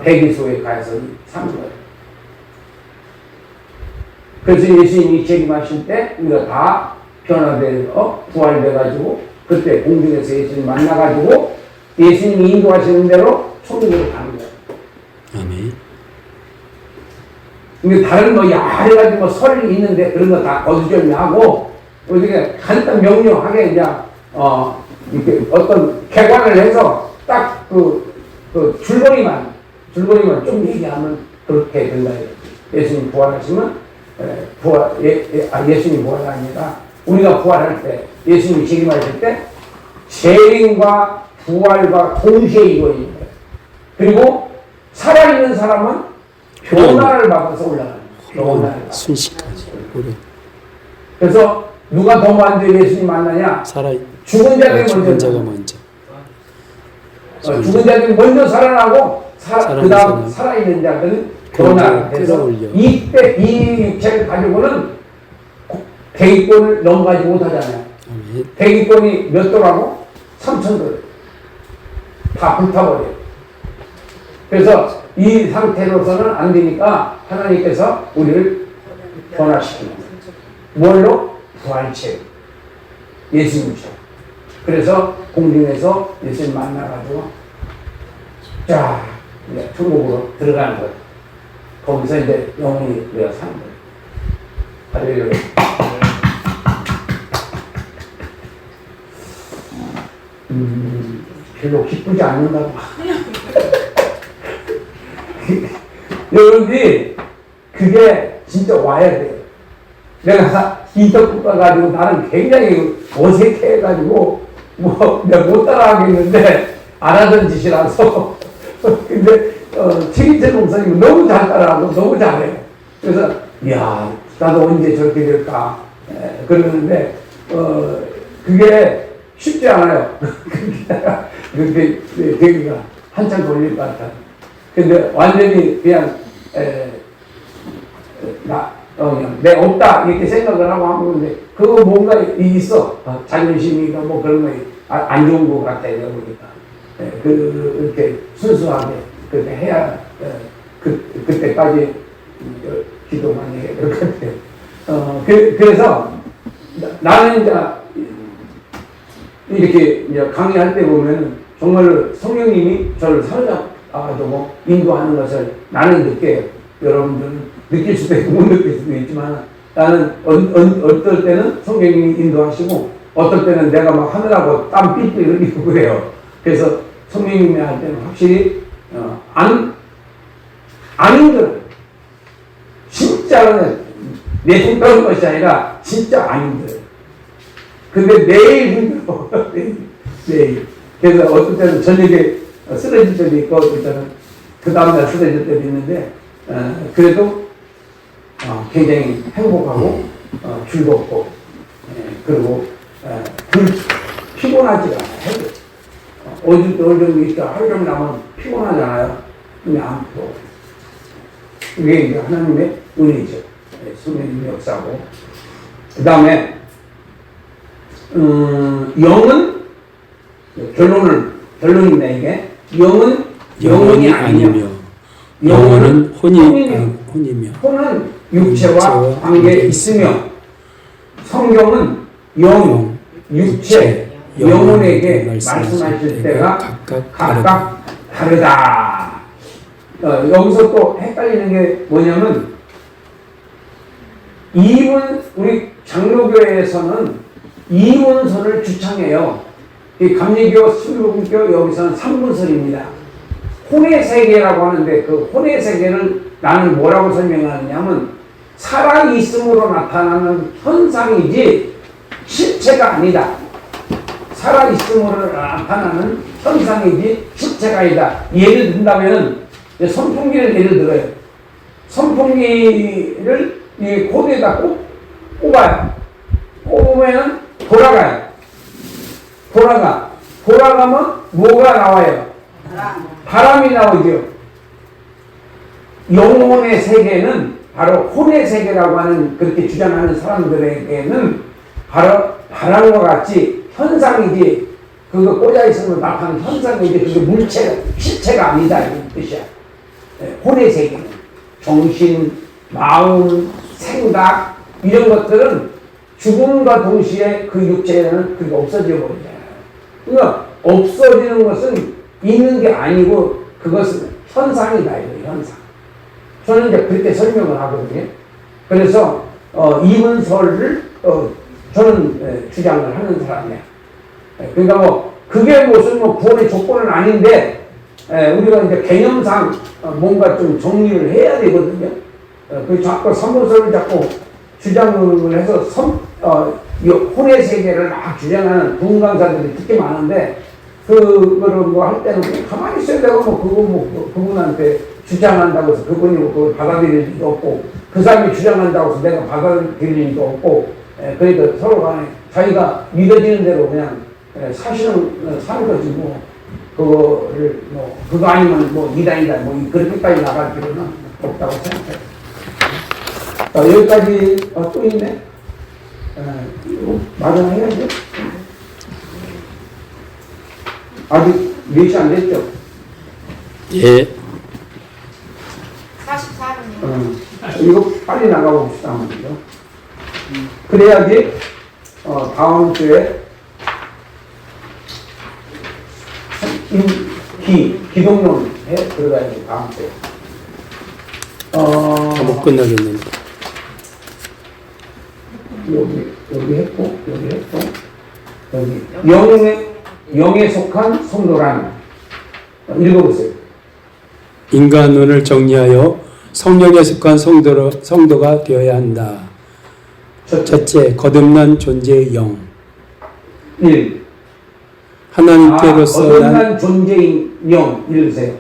백의소에 가서 사는 거예요. 그래서 예수님이 재림하실 때 우리가 다 변화되어 부활돼가지고 그때 공중에서 예수님 만나가지고 예수님이 인도하시는 대로 천국으로 가는 거예요. 아멘. 근데 다른 여러 가지 설이 있는데 그런 거 다 거두절미하고 어떻게 간단 명료하게 이제 이렇게 어떤 개관을 해서 딱 그 줄거리만 좀 얘기하면 그렇게 된다. 예수님 부활하시면 예수님 부활이 아니라 우리가 부활할 때 예수님이 재림하실 때 재림과 부활과 동시에 이루어지는 거예요. 그리고 살아있는 사람은 변화를 받아서 올라가는 거예요. 순식까지. 그래서 누가 더 먼저 예수님 만나냐? 죽은 자들이 먼저. 죽은 자들이 먼저 살아나고 그 다음 살아있는 자들은 변화해서 이때 이 육체를 가지고는 대기권을 넘어가지 못하잖아요. 대기권이 몇 도라고? 3,000도. 다 불타버려요. 그래서 이 상태로서는 안 되니까 하나님께서 우리를 변화시키는 거예요. 뭘로? 부활체. 예수님처럼. 그래서 공중에서 예수님 만나가지고 자, 이제 천국으로 들어가는 거예요. 거기서 이제 영원히 우리가 사는 거예요. 할렐루야. 별로 기쁘지 않는다고. 여러분들이 그게 진짜 와야 돼요. 내가 인터뷰 가가지고 나는 굉장히 어색해가지고 내가 못 따라하겠는데 안 하던 짓이라서 근데 최기철 목사님은 너무 잘 따라하고 너무 잘해요. 그래서 이야 나도 언제 저렇게 될까 그러는데 그게 쉽지 않아요. 그렇게 되기가 한참 걸릴 것 같아요. 근데 완전히 그냥 내 없다 이렇게 생각을 하고 하는데 그거 뭔가 있어. 자존심이가 뭐 그런 거 안 좋은 것 같아 이러고 보니까 그렇게 순수하게 그렇게 해야 그때까지 기도 많이 해야 될 것 같아요. 그래서 나는 이제 이렇게 이제 강의할 때 보면 정말 성령님이 저를 사로잡아도 인도하는 것을 나는 느껴요. 여러분들은 느낄 수도 있고 못 느낄 수도 있지만 나는 어떨 때는 성령님이 인도하시고 어떨 때는 내가 막 하느라고 땀 삐삐 흘리고 그래요. 그래서 선생님이 할 때는 확실히 안 힘들어요. 진짜 내손 떠는 것이 아니라 진짜 안 힘들어요. 근데 매일 힘들어. 매일. 그래서 어떤 때는 저녁에 쓰러질 때도 있고 어떤 때는 그 다음날 쓰러질 때도 있는데 그래도 굉장히 행복하고 즐겁고 그리고 피곤하지가 않아요. 어느 정도 있다 하루 종일 나면 피곤하잖아요. 근데 안 피곤해. 이게 이제 하나님의 은혜죠. 성령님의 역사고. 그 다음에 영은 결론입니다. 이게 영은 영혼이 아니며 영혼은 혼이며 혼은 육체와 관계에 있으며 성경은 영, 육체, 영혼에게 말씀하실 때가 각각 다르다. 여기서 또 헷갈리는 게 뭐냐면 우리 장로교회에서는 이문설을 주창해요. 이 감리교, 순교교 여기서는 삼문설입니다. 혼의 세계라고 하는데 그 혼의 세계를 나는 뭐라고 설명하느냐면 살아 있음으로 나타나는 현상이지 실체가 아니다. 살아 있음으로 나타나는 현상이지 실체가 아니다. 예를 든다면 선풍기를 예를 들어요. 선풍기를 이 코드에다 꼽아요. 꼽으면 돌아가요. 돌아가면 뭐가 나와요? 바람이 나오죠. 영혼의 세계는 바로 혼의 세계라고 하는 그렇게 주장하는 사람들에게는 바로 바람과 같이 현상이지 그거 꽂아 있으면 나타나는 현상이지 그게 물체가 실체가 아니다 이런 뜻이야. 혼의 세계는 정신, 마음, 생각 이런 것들은 죽음과 동시에 그 육체는 그게 없어져 버리잖아요. 그러니까 없어지는 것은 있는 게 아니고 그것은 현상이다 이거 현상. 저는 이제 그렇게 설명을 하거든요. 그래서 이문설을 저는 주장을 하는 사람이에요. 그러니까 뭐 그게 무슨 뭐 구원의 조건은 아닌데 우리가 이제 개념상 뭔가 좀 정리를 해야 되거든요. 그 자꾸 삼문설을 자꾸 주장을 해서 혼의 세계를 막 주장하는 분강사들이 특히 많은데 그거를 뭐 할 때는 그냥 가만히 있어야 되고 뭐 그거 뭐 그분한테 주장한다고 해서 그분이 뭐 그걸 받아들일 리도 없고 그 사람이 주장한다고 해서 내가 받아들일 리도 없고 그러니까 서로 간에 자기가 믿어지는 대로 그냥 사실은 사는 거지 뭐 그거를 뭐 그거 아니면 뭐 이단이다 뭐 그렇게까지 나갈 필요는 없다고 생각해요. 여기까지 또 있네. 마련해야죠. 아직 몇시 안 됐죠? 예. 44분이요. 이거 빨리 나가봅시다. 먼저. 그래야지 다음 주에 기독론에 들어가야지 다음 주에. 다 못 끝나겠는데. 여기 했고 여기 영에 속한 성도란 읽어보세요. 인간론을 정리하여 성령에 속한 성도가 되어야 한다. 첫째, 거듭난 존재의 영. 1. 하나님께로서 거듭난 존재인 영 읽으세요.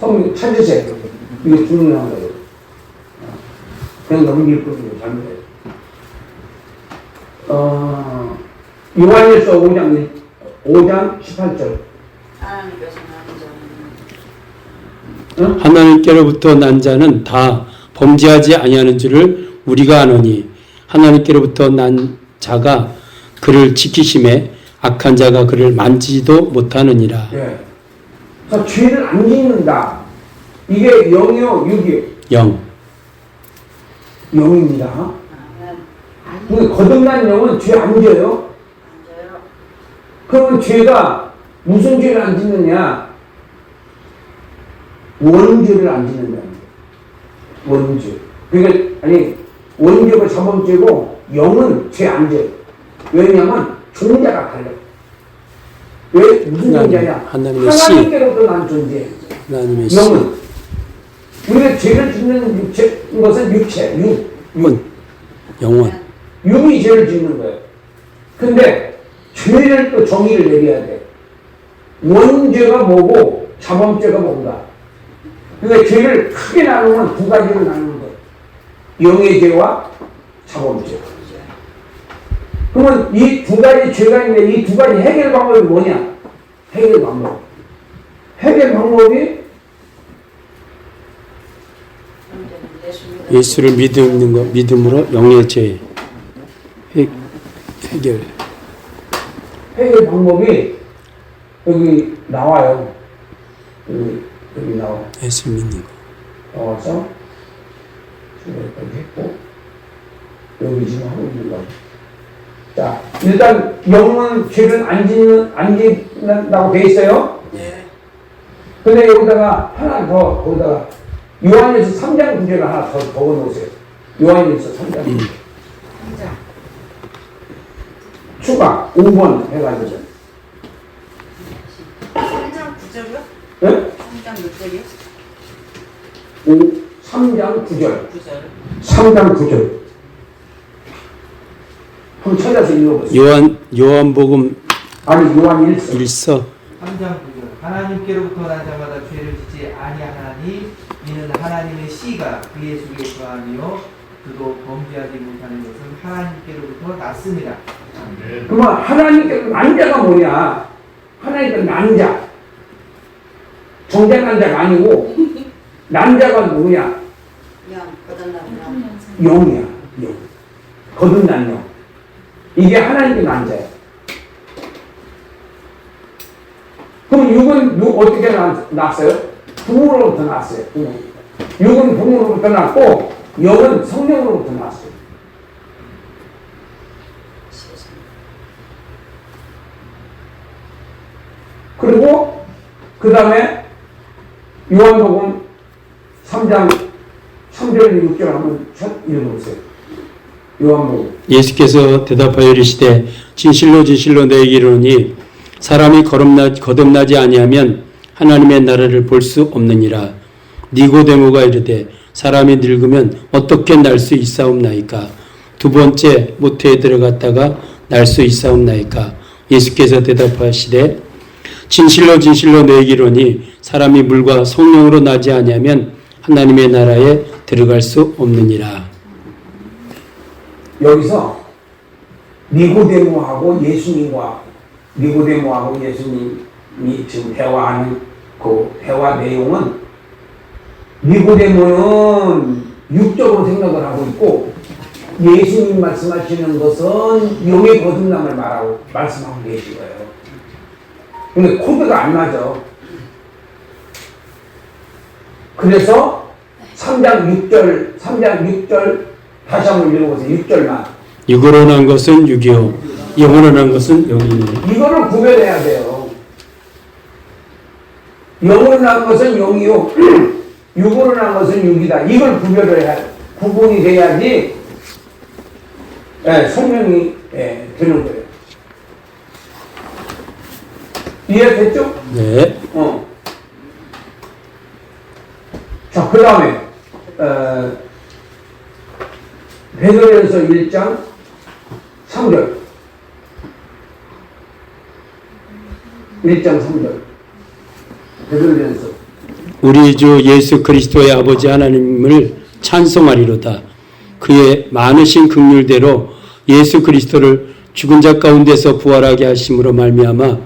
성령 찾으세요. 이거 중요한 거예요. 그냥 넘길 거예요. 잘못해요. 요한일서 5장 18절. 하나님께로부터 난 자는 다 범죄하지 아니하는 줄을 우리가 아노니 하나님께로부터 난 자가 그를 지키심에 악한 자가 그를 만지지도 못하느니라. 예. 그래서 죄를 안 짓는다. 이게 영이요, 육이요. 영. 영입니다. 근데 거듭난 영은 죄 안 져요. 그러면 죄가 무슨 죄를 안 짓느냐? 원죄를 안 짓는다는 거예요. 원죄. 그러니까 아니 원죄가 자범죄고 영은 죄 안 져요. 왜냐하면 종자가 달라요. 왜 무슨 존재냐? 하나님의 씨. 하나님께로부터 난 존재. 하나님의 씨. 영은 우리가 죄를 짓는 것은 영원. 육이 죄를 짓는 거예요. 근데 죄를 또 정의를 내려야 돼. 원죄가 뭐고 자범죄가 뭔가. 그러니까 죄를 크게 나누면 두 가지로 나누는 거예요. 영의 죄와 자범죄. 그러면 이 두 가지 죄가 있는데 이 두 가지 해결 방법이 뭐냐? 해결 방법. 해결 방법이 예수를 믿는 것, 믿음으로 영의 죄 해결. 해결 방법이 여기 나와요. 여기 나와요. 예수 믿는 것. 나와서 여기까지 했고 여기 지금 하고 있는 거. 자, 일단 영은 죄를 안 짓는다고 돼 있어요. 네. 근데 여기다가 하나 더 거기다가 요한일서 3장 9절을 하나 더 적어놓으세요. 요한일서 3장 9절. 추가 5번 해가지고. 3장 9절이요? 네? 3장 몇 절이요? 3장 9절. 9절. 3장 9절. 한번 찾아서 읽어보세요. 요한복음 아니 요한 1서. 1서 3장 9절. 하나님께로부터 난 자마다 죄를 짓지 아니하나니 이는 하나님의 씨가 그의 속에 거하며 그도 범죄하지 못하는 것은 하나님께로부터 났습니다. 그러면 하나님께서 난자가 뭐냐? 하나님께서 난자. 정작 난자가 아니고 난자가 뭐냐? 영, 거듭나면 영이야. 영. 거듭난 영. 이게 하나님께 난자야. 그럼 육은 어떻게 났어요? 부모로부터 났어요. 육은 부모로부터 났고 영은 성령으로부터 났어요. 그리고 그 다음에 요한복음 3장 3절 6절 한번 읽어보세요. 요한복음. 예수께서 대답하여 이르시되 진실로 진실로 내게 이르노니 사람이 거듭나지 아니하면 하나님의 나라를 볼 수 없느니라. 니고데모가 이르되 사람이 늙으면 어떻게 날 수 있사옵나이까? 두 번째 모태에 들어갔다가 날 수 있사옵나이까? 예수께서 대답하시되 진실로 진실로 내게 이르노니 사람이 물과 성령으로 나지 아니하면 하나님의 나라에 들어갈 수 없느니라. 여기서 니고데모하고 예수님이 지금 대화하는 그 대화 내용은 니고데모는 육적으로 생각을 하고 있고 예수님 말씀하시는 것은 영의 거듭남을 말씀하고 계신 거예요. 근데 코드가 안 맞아. 그래서 3장 6절 다시 한번 읽어보세요. 6절만. 육으로 난 것은 육이요 영으로 난 것은 영이니. 이거를 구별해야 돼요. 영으로 난 것은 영이요 육으로 난 것은 육이다. 이걸 구분이 돼야지 설명이 되는 거예요. 이해됐죠? 네. 자, 그 다음에 베드로전서 1장 3절 1장 3절 베드로전서 우리 주 예수 그리스도의 아버지 하나님을 찬송하리로다. 그의 많으신 긍휼대로 예수 그리스도를 죽은 자 가운데서 부활하게 하심으로 말미암아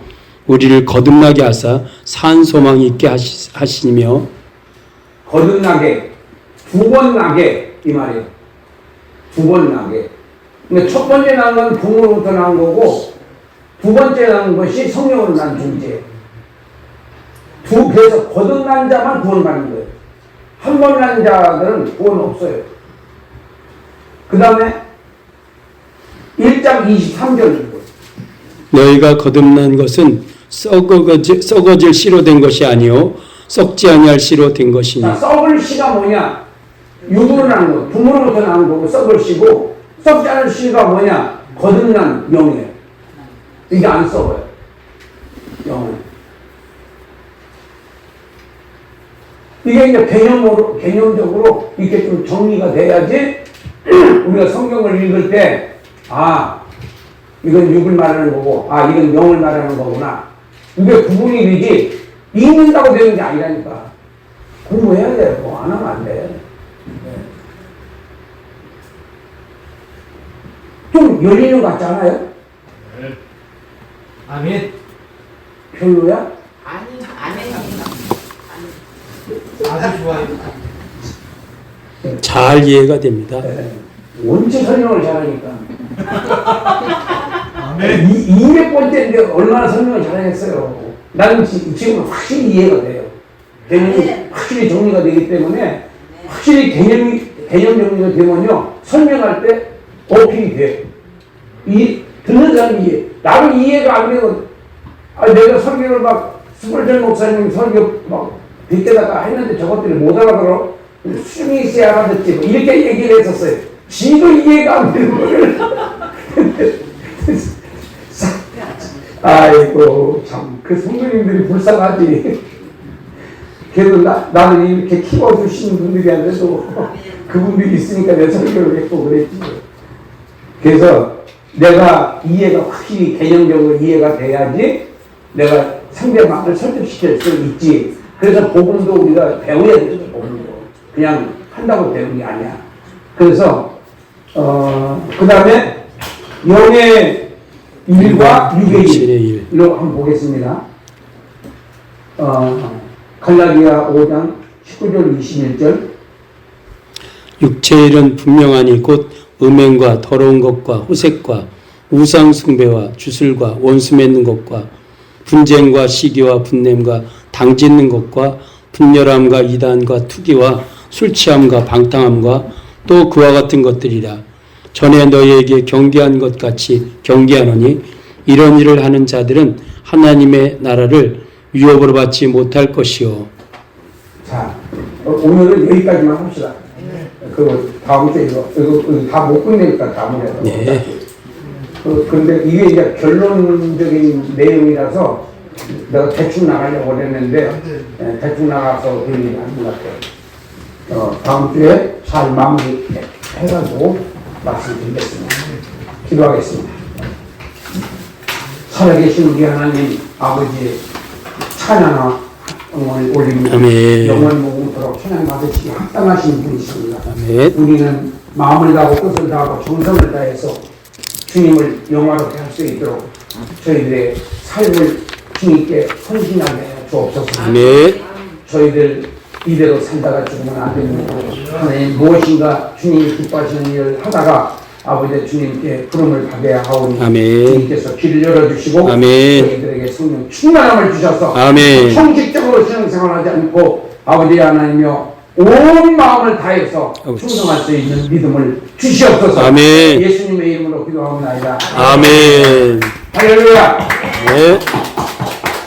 우리를 거듭나게 하사 산 소망 있게 하시며. 거듭나게 두 번 나게 이 말이에요. 두 번 나게. 근데 첫 번째 난 건 부모로부터 난 거고 두 번째 난 것이 성령으로 난 존재예요. 그래서 거듭난 자만 구원받는 거예요. 한 번 난 자들은 구원 없어요. 그 다음에 1장 23절입니다. 너희가 거듭난 것은 썩어질 씨로 된 것이 아니요 썩지 아니할 씨로 된 것이니. 자, 썩을 씨가 뭐냐? 육으로 나는 거, 부모로부터 나는 거고 썩을 씨고 썩지 않을 씨가 뭐냐? 거듭난 영이에요. 이게 안 썩어요. 영은. 이게 이제 개념적으로 이렇게 좀 정리가 돼야지 우리가 성경을 읽을 때, 아, 이건 육을 말하는 거고, 아, 이건 영을 말하는 거구나. 이게 구분이 되지, 읽는다고 되는 게 아니라니까. 공부해야 돼요. 뭐 안 하면 안 돼. 좀 열리는 것 같지 않아요? 아멘. 별로야? 아니, 안 해. 아주 좋아요. 잘 이해가 됩니다. 네. 원체 설명을 잘하니까. 아멘. 200번째인데 얼마나 설명을 잘하겠어요. 나는 지금 확실히 이해가 돼요. 개념이 확실히 정리가 되기 때문에 확실히 개념 정리가 되면요. 설명할 때 어필이 돼. 듣는 사람이 이해. 나는 이해가 안 되고, 내가 설교를 막 스물전 목사님 설교 막 빗대다가 했는데 저것들이 못 알아들어. 수중이 있어야 알아듣지. 뭐 이렇게 얘기를 했었어요. 지도 이해가 안 되는 거를. 아이고, 참, 그 성도님들이 불쌍하지. 그래도 나는 이렇게 키워주시는 분들이한테도 그분들이 있으니까 내 설교를 했고 그랬지. 그래서 내가 이해가 확실히 개념적으로 이해가 돼야지 내가 상대방을 설득시킬 수 있지. 그래서 복음도 우리가 배워야 되죠. 복음도. 그냥 한다고 되는 게 아니야. 그래서 그 다음에 영의 1과 6의 1로 한번 보겠습니다. 갈라디아 5장 19절 21절. 육체의 일은 분명하니 곧 음행과 더러운 것과 호색과 우상 숭배와 주술과 원수 맺는 것과 분쟁과 시기와 분냄과 당짓는 것과 분열함과 이단과 투기와 술 취함과 방탕함과 또 그와 같은 것들이라. 전에 너희에게 경계한 것 같이 경계하노니 이런 일을 하는 자들은 하나님의 나라를 유업으로 받지 못할 것이요. 자, 오늘은 여기까지만 합시다. 그 다음 주에 이거 다 못 끝내니까 다음에. 네. 그런데 이게 이제 결론적인 내용이라서 내가 대충 나가려고 했는데 대충 나가서 그 얘기 하는 것 같아요. 다음 주에 잘 마무리 해가지고 말씀드리겠습니다. 기도하겠습니다. 살아계신 우리 하나님 아버지 찬양을 올립니다. 아멘. 영원 무궁토록 찬양 받으시기 합당하신 분이십니다. 아멘. 우리는 마음을 다하고 뜻을 다하고 정성을 다해서 주님을 영화롭게 할 수 있도록 저희들의 삶을 주님께 헌신하게 주옵소서. 아멘. 저희들 이대로 살다가 죽으면 안 됩니다. 하나님 무엇인가 주님이 기뻐하시는 일을 하다가 아버지 주님께 부름을 받아야 하오니 아멘. 주님께서 길을 열어주시고 아멘. 저희들에게 성령 충만함을 주셔서 아멘. 형식적으로 신앙생활하지 않고 아버지 하나님이여 온 마음을 다해서 아버지. 충성할 수 있는 믿음을 주시옵소서. 아멘. 예수님의 이름으로 기도하옵나이다. 아멘. 할렐루야. 네.